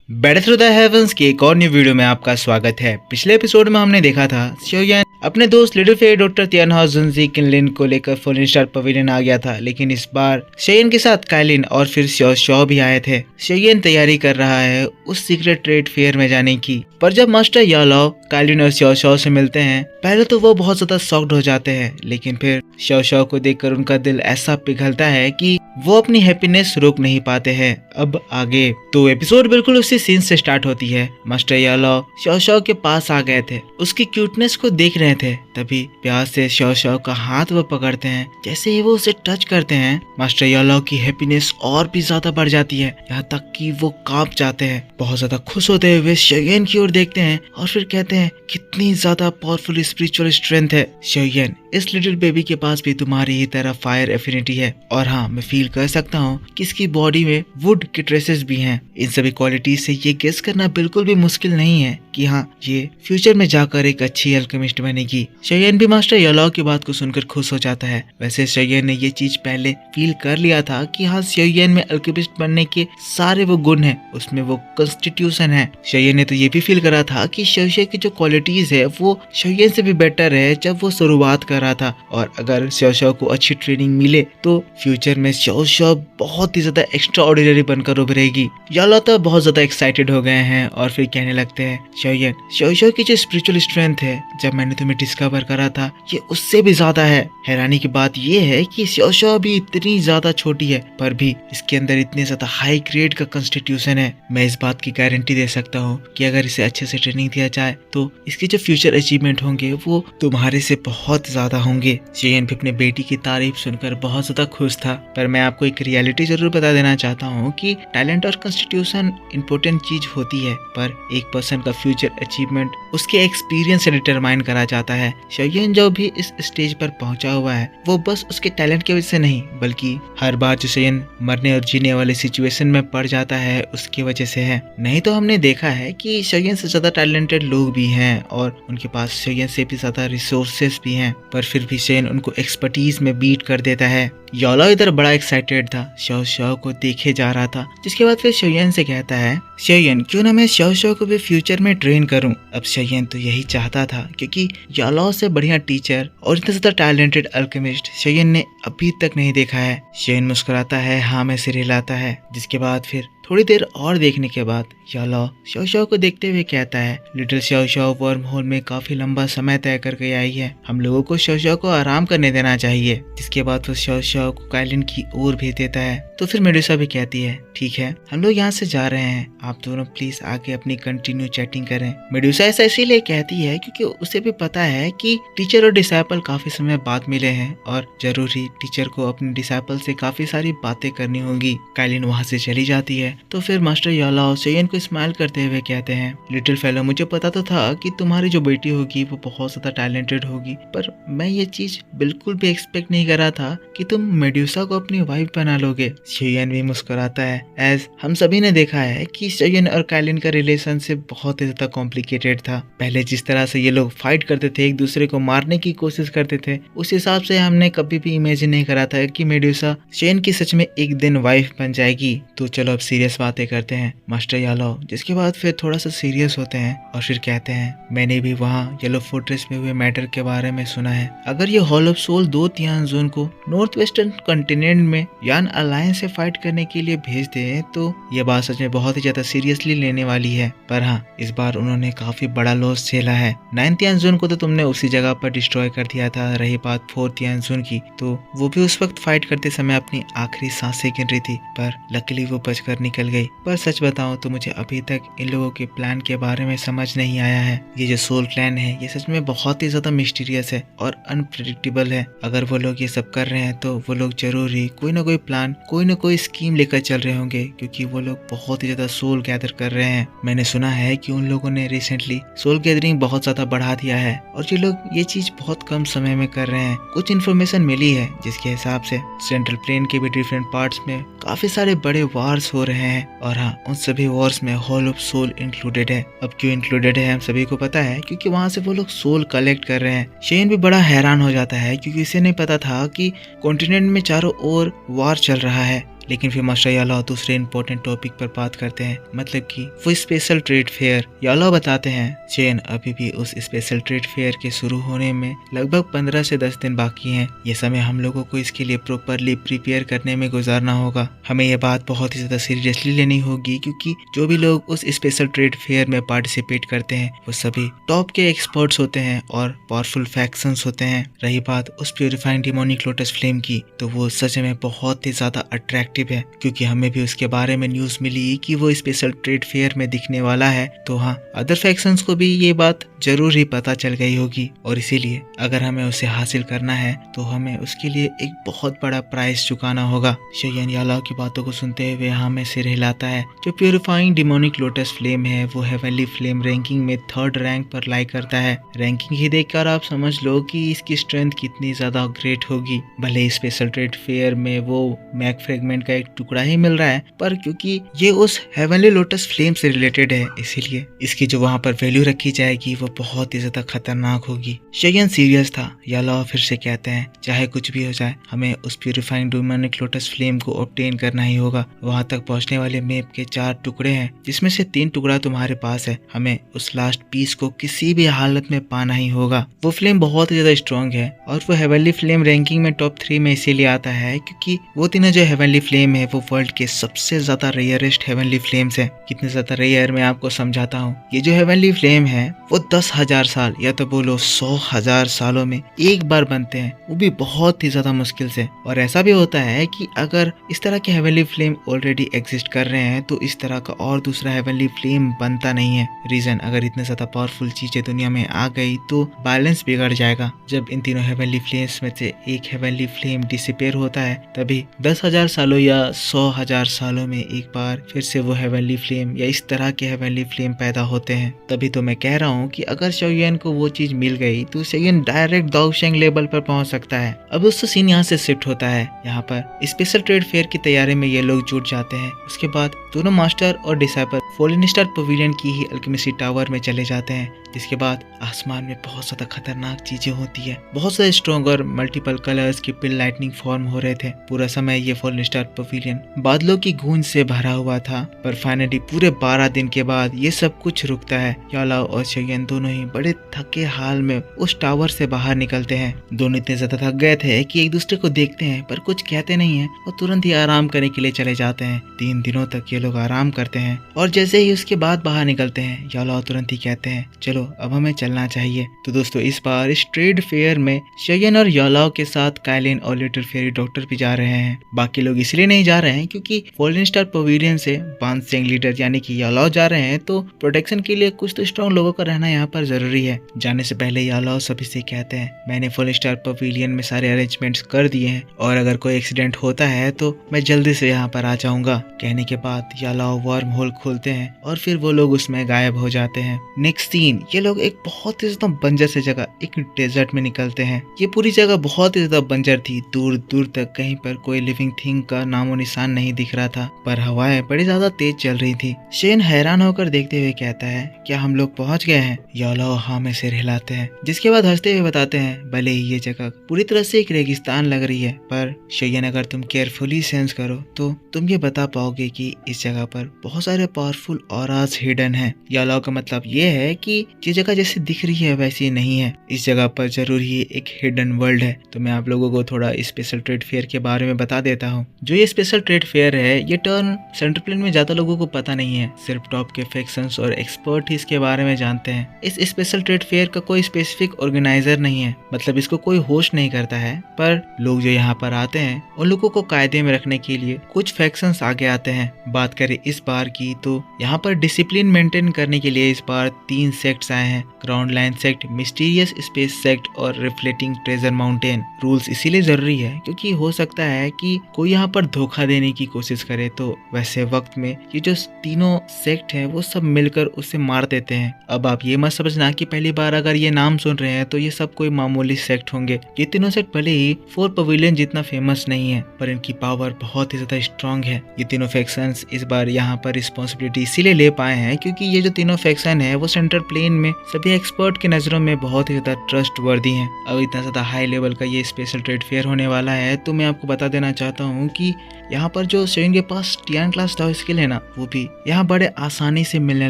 Battle through the heavens की एक और न्यू वीडियो में आपका स्वागत है। पिछले एपिसोड में हमने देखा था शोयन अपने दोस्त लिटिल फेयर डॉक्टर तियानहा जुनजी किनलिन को लेकर फॉलन स्टार पवेलियन आ गया था, लेकिन इस बार शोयन के साथ काइलिन और फिर शो शो भी आए थे। शोयन तैयारी कर रहा है उस सीक्रेट ट्रेड फेयर में जाने की, पर जब मास्टर यालो काइलिन और शो शो से मिलते हैं, पहले तो वो बहुत ज्यादा शॉक्ड हो जाते हैं, लेकिन फिर शो शो को देखकर उनका दिल ऐसा पिघलता है कि वो अपनी हैप्पीनेस रोक नहीं पाते हैं। अब आगे तो एपिसोड बिल्कुल उसी सीन से स्टार्ट होती है। मास्टर यालो शो शो के पास आ गए थे, उसकी क्यूटनेस को देख रहे थे, तभी प्यार से शो शो का हाथ वो पकड़ते हैं। जैसे ही वो उसे टच करते हैं, मास्टर यालो की हैप्पीनेस और भी ज्यादा बढ़ जाती है, यहाँ तक कि वो कांप जाते हैं। बहुत ज्यादा खुश होते हुए शोयन की ओर देखते हैं और फिर कहते हैं, कितनी ज्यादा पावरफुल स्पिरिचुअल स्ट्रेंथ है शोयन, इस लिटिल बेबी के पास भी तुम्हारी ही तरह फायर एफिनिटी है। और हाँ, मैं फील कर सकता हूँ कि इसकी बॉडी में वुड के ट्रेसेस भी हैं। इन सभी क्वालिटीज से ये गेस करना बिल्कुल भी मुश्किल नहीं है कि हाँ, ये फ्यूचर में जाकर एक अच्छी अल्केमिस्ट बनेगी। शोयन भी मास्टर यालो की बात को सुनकर खुश हो जाता है। वैसे शोयन ने ये चीज पहले फील कर लिया था कि हाँ, शोयन में अल्केमिस्ट बनने के सारे वो गुण हैं, उसमें वो कॉन्स्टिट्यूशन है। शोयन ने तो ये भी फील करा था कि शोशे की जो क्वालिटीज है वो शोयन से भी बेटर है जब वो शुरुआत कर रहा था, और अगर शो को अच्छी ट्रेनिंग मिले तो फ्यूचर में शो बहुत ही ज्यादा एक्स्ट्रा ऑर्डिनरी बनकर उभरेगी। यालो तो बहुत ज्यादा एक्साइटेड हो गए हैं और फिर कहने लगते हैं, शोयन शो की जो स्पिरिचुअल स्ट्रेंथ है, जब मैंने तुम्हें डिस्कवर करा था, ये उससे भी ज्यादा है। हैरानी की बात ये है कि शो भी इतनी ज्यादा छोटी है, पर भी इसके अंदर इतने ज्यादा हाई ग्रेड का कॉन्स्टिट्यूशन है। मैं इस बात की गारंटी दे सकता हूँ कि अगर इसे अच्छे से ट्रेनिंग दिया जाए तो इसके जो फ्यूचर अचीवमेंट होंगे वो तुम्हारे से बहुत ज्यादा होंगे। शोयन भी अपने बेटी की तारीफ सुनकर बहुत ज्यादा खुश था, पर मैं आपको एक रियलिटी जरूर बता देना चाहता हूँ कि टैलेंट और कॉन्स्टिट्यूशन इंपॉर्टेंट चीज होती है, पर एक पर्सन का फ्यूचर अचीवमेंट उसके एक्सपीरियंस से डिटरमाइन करा जाता है। शोयन जो भी इस स्टेज पर पहुंचा हुआ है वो बस उसके टैलेंट की वजह से नहीं, बल्कि हर बार जो शोयन मरने और जीने वाले सिचुएशन में पड़ जाता है उसकी वजह से है। नहीं तो हमने देखा है कि शोयन से ज्यादा टैलेंटेड लोग भी हैं और उनके पास शोयन से भी ज्यादा रिसोर्सेस भी हैं, पर फिर भी शोयन उनको एक्सपर्टीज में बीट कर देता है। यालो इधर बड़ा एक्साइटेड था, शो को देखे जा रहा था, जिसके बाद फिर शोयन से कहता है, शोयन क्यों ना मैं शो को भी फ्यूचर में ट्रेन करूं। अब शोयन तो यही चाहता था, क्योंकि यालो से बढ़िया टीचर और इतना ज्यादा टैलेंटेड अल्केमिस्ट शोयन ने अभी तक नहीं देखा है। शोयन मुस्कुराता है, हाँ में सिर हिलाता है, जिसके बाद फिर थोड़ी देर और देखने के बाद यालो शो को देखते हुए कहता है, लिटिल शो वर्म होल में काफी लंबा समय तय करके आई है, हम लोगों को शो को आराम करने देना चाहिए। जिसके बाद वो शो को काइलिन की ओर भेज देता है। तो फिर मेडुसा भी कहती है, ठीक है हम लोग यहाँ से जा रहे हैं, आप दोनों प्लीज आगे अपनी कंटिन्यू चैटिंग करें। मेडुसा ऐसा इसीलिए कहती है क्योंकि उसे भी पता है कि टीचर और डिसाइपल काफी समय बाद मिले हैं और जरूर ही टीचर को अपने डिसाइपल से काफी सारी बातें करनी होगी। काइलिन वहाँ से चली जाती है। तो फिर मास्टर यालो शोयन को स्माइल करते हुए कहते हैं, लिटिल फेलो मुझे पता तो था कि तुम्हारी जो बेटी होगी वो बहुत ज्यादा टैलेंटेड होगी, पर मैं ये चीज बिल्कुल भी एक्सपेक्ट नहीं कर रहा था कि तुम मेडुसा को अपनी वाइफ बना लोगे। शोयन भी मुस्कुराता है, एज हम सभी ने देखा है कि शोयन और काइलिन का रिलेशनशिप बहुत ही ज्यादा कॉम्प्लिकेटेड था। पहले जिस तरह से ये लोग फाइट करते थे, एक दूसरे को मारने की कोशिश करते थे, उस हिसाब से हमने कभी भी इमेजिन नहीं करा था कि मेडुसा शोयन की सच में एक दिन वाइफ बन जाएगी। तो चलो अब सीरियस बातें करते हैं मास्टर यालो। जिसके बाद फिर थोड़ा सा सीरियस होते हैं और फिर कहते हैं, मैंने भी वहाँ येलो फोर्ट्रेस में हुए मैटर के बारे में सुना है। अगर ये हॉल ऑफ सोल दो तियानजोन को नॉर्थ वेस्टर्न कॉन्टिनेंट में यान अलायंस से फाइट करने के लिए भेज दे तो ये बात सच में बहुत ही ज्यादा सीरियसली लेने वाली है। पर हाँ, इस बार उन्होंने काफी बड़ा लॉस झेला है। 9 तियानजोन को तो तुमने उसी जगह पर डिस्ट्रॉय कर दिया था। रही बात 4 तियानजोन की, तो वो भी उस वक्त फाइट करते समय अपनी आखिरी सांसें गिन रही थी, पर लकीली वो बचकर निकल गई। पर सच बताऊं तो मुझे अभी तक इन लोगों के प्लान के बारे में समझ नहीं आया है। ये जो सोल क्लैन है ये सच में बहुत ही ज्यादा मिस्टीरियस है और अनप्रेडिक्टेबल है। अगर वो लोग ये सब कर रहे हैं तो वो लोग जरूर ही कोई ना कोई प्लान, कोई ना कोई स्कीम लेकर चल रहे होंगे, क्योंकि वो लोग बहुत ही ज्यादा सोल गैदर कर रहे हैं। मैंने सुना है कि उन लोगों ने रिसेंटली सोल गैदरिंग बहुत ज्यादा बढ़ा दिया है और ये लोग ये चीज बहुत कम समय में कर रहे हैं। कुछ इन्फॉर्मेशन मिली है जिसके हिसाब से सेंट्रल प्लेन के भी डिफरेंट पार्ट्स में काफी सारे बड़े वार्स हो रहे हैं और हाँ, उन सभी वॉर्स में हॉल ऑफ सोल इंक्लूडेड है। अब क्यों इंक्लूडेड है हम सभी को पता है, क्योंकि वहाँ से वो लोग सोल कलेक्ट कर रहे हैं। शेन भी बड़ा हैरान हो जाता है क्योंकि इसे नहीं पता था कि कॉन्टिनेंट में चारों ओर वार चल रहा है। लेकिन फिर मास्टर यालाओ दूसरे इंपॉर्टेंट टॉपिक पर बात करते हैं, मतलब कि वो स्पेशल ट्रेड फेयर। यालाओ बताते हैं चेन अभी भी उस स्पेशल ट्रेड फेयर के शुरू होने में लगभग 15 से 10 दिन बाकी हैं। ये समय हम लोगों को इसके लिए प्रॉपरली प्रिपेयर करने में गुजारना होगा। हमें ये बात बहुत ही ज्यादा सीरियसली लेनी होगी, क्योंकि जो भी लोग उस स्पेशल ट्रेड फेयर में पार्टिसिपेट करते हैं वो सभी टॉप के एक्सपर्ट्स होते हैं और पावरफुल फैक्शंस होते हैं। रही बात उस प्यूरिफाइंग डिमोनिक लोटस फ्लेम की, तो वो सच में बहुत ही ज्यादा अट्रैक्टिव है, क्योंकि हमें भी उसके बारे में न्यूज मिली कि वो स्पेशल ट्रेड फेयर में दिखने वाला है। तो हाँ, अदर फैक्शंस को भी ये बात जरूर ही पता चल गई होगी, और इसीलिए अगर हमें उसे हासिल करना है तो हमें उसके लिए एक बहुत बड़ा प्राइस चुकाना होगा। शेयन यालाओ की बातों को सुनते हुए हाँ में सिर हिलाता है। जो प्यूरिफाइंग डिमोनिक लोटस फ्लेम है वो हेवनली फ्लेम रैंकिंग में 3rd रैंक पर लाई करता है। रैंकिंग ही देखकर आप समझ लो कि इसकी स्ट्रेंथ कितनी ज्यादा ग्रेट होगी। भले ही स्पेशल ट्रेड फेयर में वो मैक फ्रेगमेंट का एक टुकड़ा ही मिल रहा है, पर क्योंकि ये उस हेवनली लोटस फ्लेम से रिलेटेड है, इसीलिए इसकी जो वहाँ पर वैल्यू रखी जाएगी वो बहुत ही ज्यादा खतरनाक होगी। शेयन सीरियस था। यालाओ फिर से कहते हैं चाहे कुछ भी हो जाए हमें उस प्यूरिफाइंग डिमोनिक लोटस फ्लेम को ऑब्टेन करना ही होगा। वहां तक पहुंचने वाले मैप के 4 टुकड़े हैं, जिसमें से 3 टुकड़ा तुम्हारे पास है। हमें उस लास्ट पीस को किसी भी हालत में पाना ही होगा। वो फ्लेम बहुत ही ज्यादा स्ट्रॉन्ग है और वो हेवनली फ्लेम रैंकिंग में टॉप 3 में इसीलिए आता है क्योंकि वो तीनों जो हेवनली फ्लेम है वो वर्ल्ड के सबसे ज्यादा रेयरेस्ट हेवनली फ्लेम्स है। कितने ज्यादा रेयर मैं आपको समझाता हूँ। ये जो हेवनली फ्लेम है वो 10,000 साल या तो बोलो 100,000 सालों में एक बार बनते हैं, वो भी बहुत ही ज्यादा मुश्किल से। और ऐसा भी होता है कि अगर इस तरह के हेवनली फ्लेम ऑलरेडी एग्जिस्ट कर रहे हैं तो इस तरह का और दूसरा हेवनली फ्लेम बनता नहीं है। रीजन, अगर इतने ज्यादा पावरफुल चीजें दुनिया में आ गई तो बैलेंस बिगड़ जाएगा। जब इन तीनों हेवनली फ्लेम्स में से एक हेवनली फ्लेम डिसिपेयर होता है तभी 10,000 सालों या 100,000 सालों में एक बार फिर से वो हेवनली फ्लेम या इस तरह के हेवनली फ्लेम पैदा होते हैं। तभी तो मैं कह रहा हूँ कि अगर शोयन को वो चीज मिल गई तो शोयन डायरेक्ट दाओशेंग लेवल पर पहुंच सकता है। अब उससे सीन यहाँ से शिफ्ट होता है। यहाँ पर स्पेशल ट्रेड फेयर की तैयारी में ये लोग जुट जाते हैं। उसके बाद दोनों मास्टर और डिसाइपल फॉलन स्टार पवेलियन की ही अल्केमिसी टावर में चले जाते हैं, जिसके बाद आसमान में बहुत ज्यादा खतरनाक चीजें होती है। बहुत सारे स्ट्रॉन्ग और मल्टीपल कलर्स की पिल लाइटनिंग फॉर्म हो रहे थे। पूरा समय ये फॉलन स्टार पवेलियन बादलों की गूंज से भरा हुआ था, पर फाइनली पूरे 12 दिन के बाद ये सब कुछ रुकता है। यालाओ और शेयन दोनों ही बड़े थके हाल में उस टावर से बाहर निकलते हैं। दोनों इतने ज्यादा थक गए थे कि एक दूसरे को देखते हैं पर कुछ कहते नहीं है और तुरंत ही आराम करने के लिए चले जाते हैं। 3 दिनों तक ये लोग आराम करते हैं और जैसे ही उसके बाद बाहर निकलते हैं यालाओ तुरंत ही कहते हैं चलो अब हमें चलना चाहिए। तो दोस्तों इस बार इस ट्रेड फेयर में शेयन और यालाओ के साथ काइलिन और लिटिल फेरी डॉक्टर भी जा रहे हैं। बाकी लोग इसलिए नहीं जा रहे हैं क्योंकि फॉलन स्टार पवेलियन से बांसेंग लीडर यानी कि यालाओ जा रहे हैं, तो प्रोटेक्शन के लिए कुछ तो स्ट्रॉन्ग लोगों का रहना यहाँ पर जरूरी है। जाने से पहले यालाओ सभी से कहते हैं मैंने फॉलन स्टार पवेलियन में सारे अरेंजमेंट्स कर दिए हैं और अगर कोई एक्सीडेंट होता है तो मैं जल्दी से यहाँ पर आ जाऊंगा। कहने के बाद यालाओ वर्म होल खोलते हैं और फिर वो लोग उसमें गायब हो जाते हैं। नेक्स्ट सीन, ये लोग एक बहुत ही ज्यादा बंजर से जगह एक डेजर्ट में निकलते हैं। ये पूरी जगह बहुत ही ज्यादा बंजर थी, दूर दूर तक कहीं पर कोई लिविंग थिंग का नामो निशान नहीं दिख रहा था, पर हवाएं बड़ी ज्यादा तेज चल रही थी। शेन हैरान होकर देखते हुए कहता है क्या हम लोग पहुंच गए हैं? यालाओ हाँ में सिर हिलाते हैं, जिसके बाद हंसते हुए बताते हैं भले ही ये जगह पूरी तरह से एक रेगिस्तान लग रही है, पर शेयन अगर तुम केयरफुली सेंस करो तो तुम ये बता पाओगे कि इस जगह पर बहुत सारे पावरफुल ऑरास हिडन हैं। यालाओ का मतलब ये है कि ये जगह जैसे दिख रही है वैसी नहीं है, इस जगह पर जरूर ही एक हिडन वर्ल्ड है। तो मैं आप लोगों को थोड़ा स्पेशल ट्रेड फेयर के बारे में बता देता हूँ। जो ये स्पेशल ट्रेड फेयर है ये टर्न सेंट्रल प्लेन में ज्यादा लोगों को पता नहीं है, सिर्फ टॉप के फैक्शंस और एक्सपर्ट ही इसके बारे में जानते हैं। इस स्पेशल ट्रेड फेयर का कोई स्पेसिफिक ऑर्गेनाइजर नहीं है, मतलब इसको कोई होस्ट नहीं करता है, पर लोग जो यहाँ पर आते हैं उन लोगों को कायदे में रखने के लिए कुछ फैक्शंस आगे आते हैं। बात करें इस बार की तो यहाँ पर डिसिप्लिन मेंटेन करने के लिए इस बार 3 सेक्ट्स आए हैं, ground line sect, mysterious space sect और रिफ्लेक्टिंग ट्रेजर माउंटेन। रूल्स इसीलिए जरूरी है क्योंकि हो सकता है कि कोई यहाँ पर धोखा देने की कोशिश करे, तो वैसे वक्त में ये जो तीनों सेक्ट है वो सब मिलकर उसे मार देते हैं। अब आप ये मत समझना कि पहली बार अगर ये नाम सुन रहे हैं तो ये सब कोई मामूली सेक्ट होंगे। ये तीनों सेक्ट भले ही 4 पवेलियन जितना फेमस नहीं है, पर इनकी पावर बहुत ही ज्यादा स्ट्रॉन्ग है। ये तीनों फैक्शंस इस बार यहाँ पर रिस्पॉन्सिबिलिटी इसीलिए ले पाए हैं क्योंकि ये जो तीनों फैक्शन है वो सेंट्रल प्लेन में सभी एक्सपर्ट की नजरों में बहुत ही ज्यादा ट्रस्ट वर्दी है। अब इतना ज्यादा हाई लेवल का ये स्पेशल ट्रेड फेयर होने वाला है तो मैं आपको बता देना चाहता हूँ कि यहाँ पर जो शोयन के पास टियान क्लास डाओ स्किल है ना, वो भी यहाँ बड़े आसानी से मिलने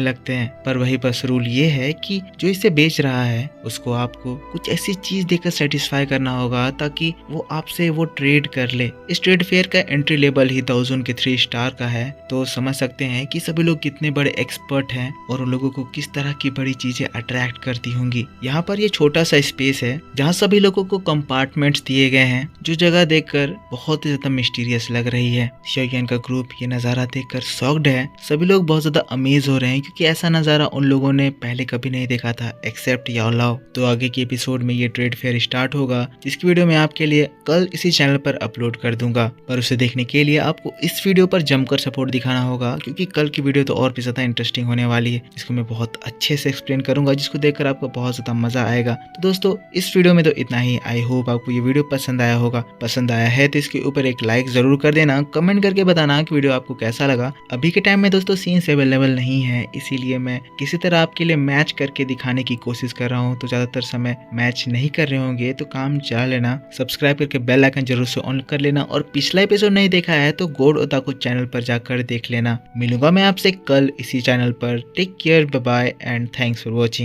लगते हैं। पर वही बस रूल ये है कि जो इसे बेच रहा है उसको आपको कुछ ऐसी चीज देकर सेटिस्फाई करना होगा ताकि वो आपसे वो ट्रेड कर ले। इस ट्रेड फेयर का एंट्री लेवल ही दाओजोन के 3 स्टार का है, तो समझ सकते हैं कि सभी लोग कितने बड़े एक्सपर्ट हैं और उन लोगों को किस तरह की बड़ी चीजें अट्रैक्ट करती होंगी। यहाँ पर ये छोटा सा स्पेस है जहाँ सभी लोगों को कंपार्टमेंट्स दिए गए हैं, जो जगह देखकर बहुत ही ज्यादा मिस्टीरियस लग रही है। शोयन का ग्रुप ये नजारा देखकर शॉक्ड है। सभी लोग बहुत ज्यादा अमेज हो रहे हैं क्योंकि ऐसा नजारा उन लोगों ने पहले कभी नहीं देखा था एक्सेप्ट याओ लाओ। तो आगे के एपिसोड में ये ट्रेड फेयर स्टार्ट होगा, जिसकी वीडियो मैं आपके लिए कल इसी चैनल पर अपलोड कर दूंगा। पर उसे देखने के लिए आपको इस वीडियो पर जमकर सपोर्ट दिखाना होगा क्योंकि कल की वीडियो तो और भी ज्यादा इंटरेस्टिंग होने वाली है, जिसको मैं बहुत अच्छे से एक्सप्लेन करूंगा, जिसको देखकर आपको बहुत ज्यादा मजा आएगा। तो दोस्तों इस वीडियो में तो इतना ही। आई होप आपको ये वीडियो पसंद आया होगा। पसंद आया है तो इसके ऊपर एक लाइक जरूर कर देना, कमेंट करके बताना कि वीडियो आपको कैसा लगा। अभी के टाइम में दोस्तों सीन्स अवेलेबल नहीं है, इसीलिए मैं किसी तरह आपके लिए मैच करके दिखाने की कोशिश कर रहा हूँ। तो ज्यादातर समय मैच नहीं कर रहे होंगे तो काम चला लेना, सब्सक्राइब करके बेल आइकन जरूर से ऑन कर लेना, और पिछला एपिसोड नहीं देखा है तो गोड ओताकू चैनल पर जाकर देख लेना। मिलूंगा मैं आपसे कल इसी चैनल पर। Take care, bye bye and thanks for watching.